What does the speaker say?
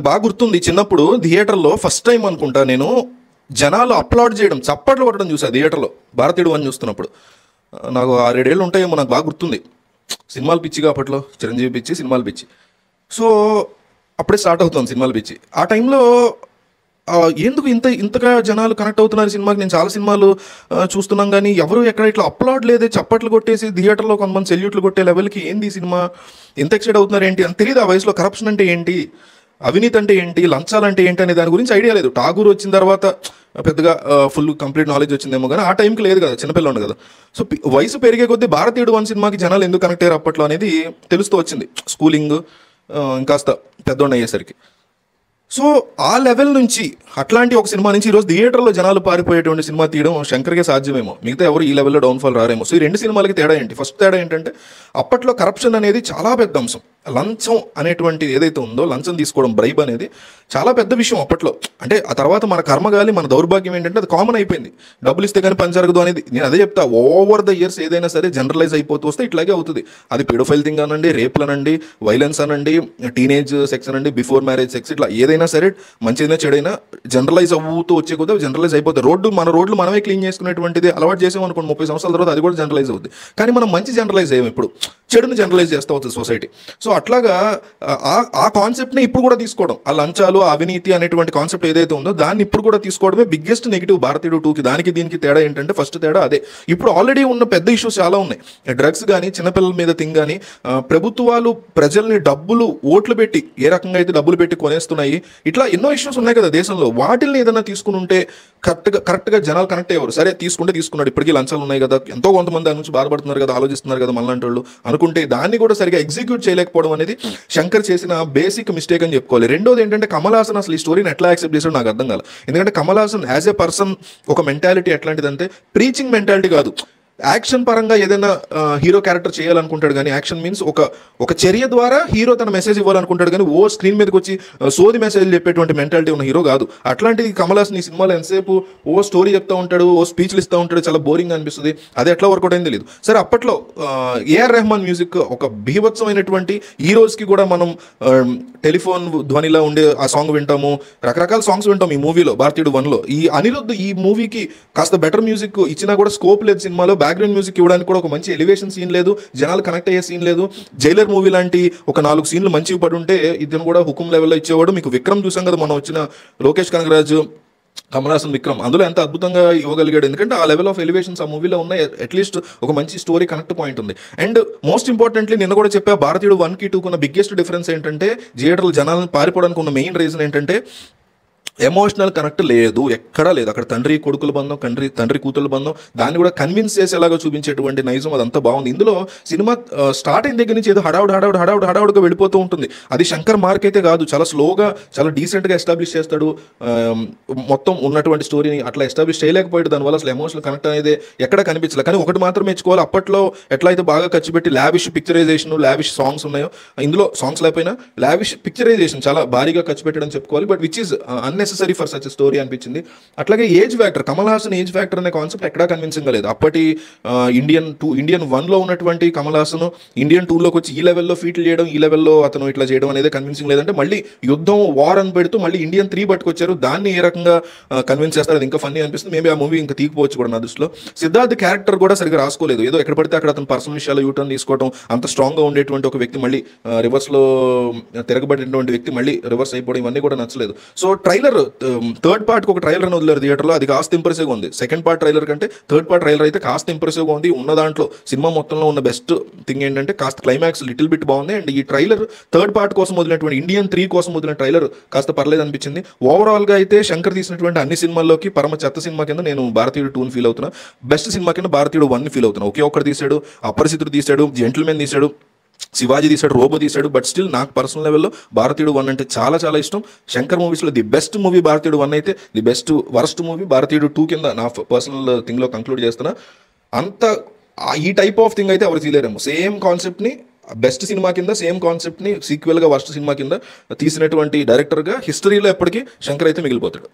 బాగా గుర్తుంది చిన్నప్పుడు థియేటర్‌లో ఫస్ట్ టైమ్ అనుకుంటా నేను జనాలు అప్లాడ్ చేయడం, చప్పట్లు కొట్టడం చూసా థియేటర్‌లో 'భారతీయుడు 1' చూస్తున్నప్పుడు. నాకు 6, 7 ఏళ్ళు ఉంటాయేమో నాకు బాగా గుర్తుంది. సినిమాలు పిచ్చిగా అప్పట్లో 'చిరంజీవి' పిచ్చి, సినిమాలు పిచ్చి. సో, అప్పుడే స్టార్ట్ అవుతుంది సినిమాలు పిచ్చి. ఆ టైంలో ఎందుకు ఇంతగా జనాలు కనెక్ట్ అవుతున్నారు సినిమాకి. నేను చాలా సినిమాలు చూస్తున్నాం గానీ ఎవరు ఎక్కడ ఇట్లా అప్లాడ్ లేదే, చప్పట్లు కొట్టేసి థియేటర్‌లో కొంతమంది సెల్యూట్లు కొట్టే లెవెల్‌కి ఏంది ఈ సినిమా? ఎంత ఎక్సైట్ అవుతున్నారు ఏంటి అని తెలీదు ఆ వయసులో. కరప్షన్ అంటే ఏంటి? అవినీతి అంటే ఏంటి? లంచాలంటే ఏంటి? అనే దాని గురించి ఐడియా లేదు. 'ఠాగూర్' వచ్చిన తర్వాత పెద్దగా ఫుల్ కంప్లీట్ నాలెడ్జ్ వచ్చిందేమో కానీ ఆ టైంకి లేదు కదా, చిన్నపిల్లోడు కదా. సో, వయసు పెరిగే కొద్దీ 'భారతీయుడు 1' సినిమాకి జనాలు ఎందుకు కనెక్ట్ అయ్యారు అప్పట్లో అనేది తెలుస్తూ వచ్చింది. స్కూలింగ్ ఇంకాస్త పెద్దోడిని అయ్యేసరికి. సో, ఆ లెవెల్ నుంచి అట్లాంటి ఒక సినిమా నుంచి ఈరోజు థియేటర్‌లో జనాలు పారిపోయేటువంటి సినిమా తీయడం శంకర్‌కే సాధ్యమేమో. మిగతా ఎవరు ఈ లెవెల్‌లో డౌన్‌ఫాల్ రారేమో. సో, ఈ 2 సినిమాలకి తేడా ఏంటి? ఫస్ట్ తేడా ఏంటంటే అప్పట్లో కరప్షన్ అనేది చాలా పెద్ద అంశం. లంచం అనేటువంటిది ఏదైతే ఉందో, లంచం తీసుకోవడం, బ్రైబ్ అనేది చాలా పెద్ద విషయం అప్పట్లో. అంటే ఆ తర్వాత మన కర్మగాలి, మన దౌర్భాగ్యం ఏంటంటే అది కామన్ అయిపోయింది. డబ్బులు ఇస్తే కానీ పని జరగదు అనేది. నేను అదే చెప్తా, ఓవర్ ద ఇయర్స్ ఏదైనా సరే జనరలైజ్ అయిపోతూ వస్తే ఇట్లాగే అవుతుంది. అది పెడోఫైల్ థింగ్ అనండి, రేపులు అనండి, వైలెన్స్ అనండి, టీనేజ్ సెక్స్ అనండి, బిఫోర్ మ్యారేజ్ సెక్స్, ఇట్లా ఏదైనా సరే మంచిదైనా చెడైనా జనరలైజ్ అవుతూ వచ్చే కొద్దీ జనరలైజ్ అయిపోతుంది. మన రోడ్లు మనమే క్లీన్ చేసుకునేటువంటిది అలవాటు చేసామనుకోండి 30 సంవత్సరాల తర్వాత అది కూడా జనరలైజ్ అవుతుంది. కానీ మనం మంచి జనరలైజ్ అయ్యాం, ఇప్పుడు చెడును జనరలైజ్ చేస్తూ అవుతుంది సొసైటీ. సో, అట్లాగా ఆ కాన్సెప్ట్ని ఇప్పుడు కూడా తీసుకోవడం, ఆ లంచాలు, ఆ అవినీతి అనేటువంటి కాన్సెప్ట్ ఏదైతే ఉందో దాన్ని ఇప్పుడు కూడా తీసుకోవడమే బిగ్గెస్ట్ నెగిటివ్ 'భారతీయుడు 2'కి. దానికి దీనికి తేడా ఏంటంటే ఫస్ట్ తేడా అదే. ఇప్పుడు ఆల్రెడీ ఉన్న పెద్ద ఇష్యూస్ చాలా ఉన్నాయి. డ్రగ్స్ కానీ, చిన్నపిల్లల మీద థింగ్ కానీ, ప్రభుత్వాలు ప్రజల్ని డబ్బులు ఓట్లు పెట్టి ఏ రకంగా అయితే డబ్బులు పెట్టి కొనేస్తున్నాయి, ఇట్లా ఎన్నో ఇష్యూస్ ఉన్నాయి కదా దేశంలో. వాటిల్ని ఏదైనా తీసుకుని ఉంటే కరెక్ట్గా జనాలు కనెక్ట్ అయ్యేవారు. సరే తీసుకున్నాడు, ఇప్పటికీ లంచాలు ఉన్నాయి కదా, ఎంతో కొంతమంది దాని నుంచి బాధపడుతున్నారు కదా, ఆలోచిస్తున్నారు కదా మనలాంటి వాళ్ళు అనుకుంటే దాన్ని కూడా సరిగా ఎగ్జిక్యూట్ చేయలేకపోవడం అనేది శంకర్ చేసిన బేసిక్ మిస్టేక్ అని చెప్పుకోవాలి. రెండోది ఏంటంటే కమల్ హాసన్ అసలు ఈ స్టోరీని ఎట్లా యాక్సెప్ట్ చేసాడో నాకు అర్థం కాదు. ఎందుకంటే Kamal Haasan as a person ఒక మెంటాలిటీ ఎట్లాంటిదంటే ప్రీచింగ్ మెంటాలిటీ కాదు. యాక్షన్ పరంగా ఏదైనా హీరో క్యారెక్టర్ చేయాలనుకుంటాడు కానీ, యాక్షన్ మీన్స్ ఒక చర్య ద్వారా హీరో తన మెసేజ్ ఇవ్వాలనుకుంటాడు కానీ స్క్రీన్ మీదకి వచ్చి సోది మెసేజ్ చెప్పేటువంటి మెంటాలిటీ ఉన్న హీరో కాదు. అట్లాంటిది కమల్ హాసన్ ఈ సినిమాలో ఎంతసేపు స్టోరీ చెప్తూ ఉంటాడు, స్పీచ్లు ఇస్తూ ఉంటాడు, చాలా బోరింగ్ అనిపిస్తుంది. అది ఎట్లా వర్కౌట్ అయింది తెలియదు. సరే, అప్పట్లో ఏఆర్ రెహమాన్ మ్యూజిక్ ఒక బీభత్సమైనటువంటి, ఈ రోజుకి కూడా మనం టెలిఫోన్ ధ్వనిలా ఉండే ఆ సాంగ్ వింటాము, రకరకాల సాంగ్స్ వింటాం ఈ మూవీలో 'భారతీయుడు 1'లో. ఈ అనిరుద్ధ్ ఈ మూవీకి కాస్త బెటర్ మ్యూజిక్ ఇచ్చినా కూడా స్కోప్ లేదు సినిమాలో. బ్యాక్గ్రౌండ్ మ్యూజిక్ ఇవ్వడానికి కూడా ఒక మంచి ఎలివేషన్ సీన్ లేదు, జనాలు కనెక్ట్ అయ్యే సీన్ లేదు. జైలర్ మూవీ లాంటి ఒక 4 సీన్లు మంచివి పడి ఉంటే ఇతను కూడా హుకుం లెవెల్లో ఇచ్చేవాడు. మీకు విక్రమ్ చూసాం కదా, మనం వచ్చిన లోకేష్ కనగరాజు, కమల్ హాసన్, విక్రమ్, అందులో ఎంత అద్భుతంగా ఇవ్వగలిగాడు. ఎందుకంటే ఆ లెవెల్ ఆఫ్ ఎలివేషన్స్ ఆ మూవీలో ఉన్నాయి. అట్లీస్ట్ ఒక మంచి స్టోరీ కనెక్ట్ పాయింట్ ఉంది. అండ్ మోస్ట్ ఇంపార్టెంట్లీ నిన్న కూడా చెప్పా, 'భారతీయుడు 1'కి 2'కి ఉన్న బిగ్గెస్ట్ డిఫరెన్స్ ఏంటంటే థియేటర్లు జనాలను పారిపోవడానికి ఉన్న మెయిన్ రీజన్ ఏంటంటే ఎమోషనల్ కనెక్ట్ లేదు, ఎక్కడా లేదు. అక్కడ తండ్రి కొడుకుల బంధం, తండ్రి కూతుల బంధం, దాన్ని కూడా కన్విన్స్ చేసేలాగా చూపించేటువంటి నైజం అదంతా బాగుంది. ఇందులో సినిమా స్టార్ట్ అయిన దగ్గర నుంచి ఏదో హడావుడిగా వెళ్ళిపోతూ ఉంటుంది. అది శంకర్ మార్క్ అయితే కాదు, చాలా స్లోగా, చాలా డీసెంట్గా ఎస్టాబ్లిష్ చేస్తాడు. మొత్తం ఉన్నటువంటి స్టోరీని అట్లా ఎస్టాబ్లిష్ చేయలేకపోయాడు. దానివల్ల అసలు ఎమోషనల్ కనెక్ట్ అనేది ఎక్కడ కనిపించలేదు. కానీ ఒకటి మాత్రం మెచ్చుకోవాలి, అప్పట్లో ఎట్లా అయితే బాగా ఖర్చు పెట్టి లావిష్ పిక్చరైజేషన్, లావిష్ సాంగ్స్ ఉన్నాయో, ఇందులో సాంగ్స్ లేకపోయినా లావిష్ పిక్చరైజేషన్ చాలా భారీగా ఖర్చు పెట్టడం చెప్పుకోవాలి. But which is unnecessary for such story అనిపించింది. అట్లాగే age factor, Kamal Haasan age factor అనే కాన్సెప్ట్ ఎక్కడా కన్విన్సింగ్ లేదు. అప్పటి ఇండియన్ 1లో ఉన్నటువంటి కమల్ హాసన్ ఇండియన్ 2లోకి వచ్చి ఈ లెవెల్లో ఫీట్లు చేయడం, ఈ లెవెల్లో అతను ఇట్లా చేయడం అనేది కన్విన్సింగ్ లేదంటే మళ్ళీ యుద్ధం, వార్ అని పెడుతూ మళ్ళీ ఇండియన్ 3 పట్టుకొచ్చారు. దాన్ని ఏ రకంగా కన్విన్స్ చేస్తారు, అది ఇంకా ఫన్నీ అనిపిస్తుంది. మేబీ ఆ మూవీ ఇంకా తీసుకోవచ్చు కూడా నా దృష్టిలో. సిద్ధార్థ్ క్యారెక్టర్ కూడా సరిగ్గా రాసుకోలేదు. ఏదో ఎక్కడ పడితే అక్కడ అతను పర్సనల్ విషయాలు యూటర్న్ తీసుకోవడం, అంత స్ట్రాంగ్గా ఉండేటువంటి ఒక వ్యక్తి మళ్ళీ రివర్స్లో తిరగబడినటువంటి వ్యక్తి మళ్ళీ రివర్స్ అయిపోవడం, ఇవన్నీ కూడా నచ్చలేదు. సో, ట్రైలర్ థర్డ్ పార్ట్కి ఒక ట్రైలర్ అని వదిలేరు థియేటర్లో, అది కాస్త ఇంప్రెసివ్గా ఉంది. సెకండ్ పార్ట్ ట్రైలర్ కంటే థర్డ్ పార్ట్ ట్రైలర్ అయితే కాస్త ఇంప్రెసివ్గా ఉంది. ఉన్న దాంట్లో సినిమా మొత్తంలో ఉన్న బెస్ట్ థింగ్ ఏంటంటే కాస్త క్లైమాక్స్ లిటిల్ బిట్ బాగుంది. అండ్ ఈ ట్రైలర్ థర్డ్ పార్ట్ కోసం వదిలినటువంటి ఇండియన్ 3 కోసం వదిలిన ట్రైలర్ కాస్త పర్లేదు అనిపించింది. ఓవరాల్గా అయితే శంకర్ తీసినటువంటి అన్ని సినిమాల్లోకి పరమ చెత్త సినిమా కింద నేను 'భారతీయుడు 2'ని ఫీల్ అవుతున్నా. బెస్ట్ సినిమా కింద 'భారతీయుడు 1'ని ఫీల్ అవుతున్నా. ఒకే ఒక్కడు తీశాడు, అపరిచితుడు తీశాడు, జెంటిల్మెన్ తీశాడు, శివాజీ తీశాడు, రోబో తీశాడు. బట్ స్టిల్ నాకు పర్సనల్ లెవెల్లో 'భారతీయుడు 1' అంటే చాలా చాలా ఇష్టం. శంకర్ మూవీస్లో ది బెస్ట్ మూవీ 'భారతీయుడు 1' అయితే, ది బెస్ట్ వర్స్ట్ మూవీ 'భారతీయుడు 2' కింద నా పర్సనల్ థింగ్లో కంక్లూడ్ చేస్తున్నా. అంత ఈ టైప్ ఆఫ్ థింగ్ అయితే ఎవరు తీయలేరేమో. సేమ్ కాన్సెప్ట్ని బెస్ట్ సినిమా కింద, సేమ్ కాన్సెప్ట్ని సీక్వెల్గా వర్స్ట్ సినిమా కింద తీసినటువంటి డైరెక్టర్గా హిస్టరీలో ఎప్పటికీ శంకర్ అయితే మిగిలిపోతాడు.